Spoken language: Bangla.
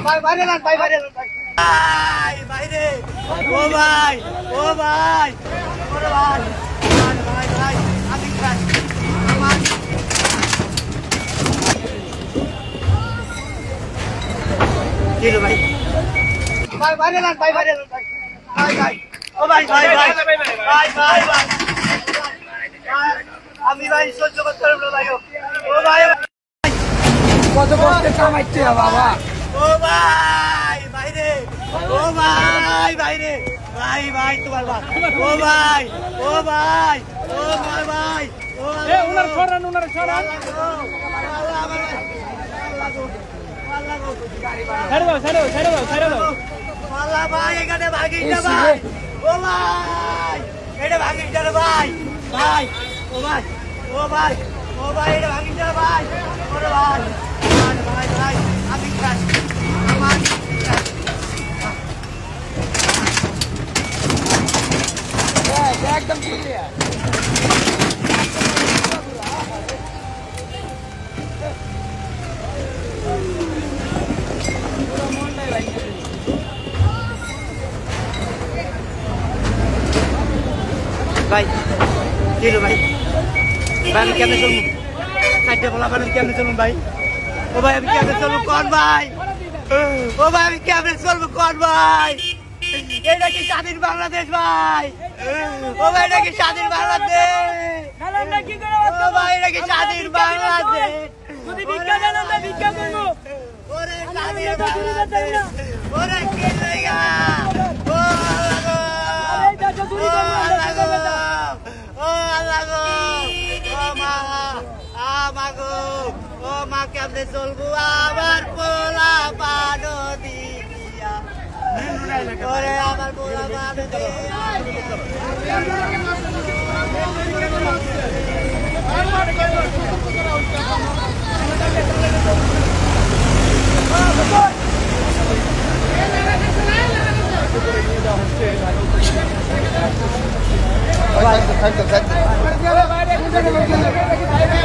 বাইরে যান ভাই, বাইরে যান ভাই। ভাই বাইরে, ও ভাই, ও ভাই, ওরে ভাই, ভাই ভাই, আমি ভাই, আমার কিলো ভাই, ভাই বাইরে যান ভাই, বাইরে যান ভাই, ভাই ভাই, ও ভাই ভাই ভাই, ভাই ভাই ভাই, আমি ভাই সহ্য করতে পারবো না ভাই, ও ভাই কত কষ্টে কামাইছে বাবা। ও ভাই বাইরে, ও ভাই বাইরে, ভাই ভাই তোমার ভাই, ও ভাই, ও ভাই, ও ভাই ভাই, ও উনার সরান, উনার সরান, ছেড়ে দাও, ছেড়ে দাও, ছেড়ে দাও, ছেড়ে দাও। আল্লাহ ভাই এখানে ভাগিস না ভাই, ও ভাই এটা ভাগিস না ভাই, ভাই ও ভাই, ও ভাই, ও ভাই এটা ভাগিস না ভাই, ওরে ভাই, ভাই ভাই ভাই, আমি ভাই, আমার একদম ক্লিয়ার। ভাই কিলো ভাই, ভাই আমি কেমনে চলবো, চারটে বলা আমি কেমনে চলবো ভাই, ও ভাই আমি কেমনে চলবো কোন ভাই, ও ভাই আমি কেমনে চলবো কোন ভাই, এটা কি স্বাধীন বাংলাদেশ ভাই, ও ভাই এটা কি স্বাধীন বাংলাদেশ, ও ভাই এটা কি স্বাধীন বাংলাদেশ, যদি ভিক্ষা দেন আমরা ভিক্ষা করবো। ওরে স্বাধীন বাংলাদেশ, ওরে কে জায়গা, ও আল্লাহ গো, ও আল্লাহ গো, ও মা, আমাগো, ও মা কেমনে চলবো আমার পোলা পানো দিয়া, ওরে আমার পোলা পানো দিয়া, বাইরে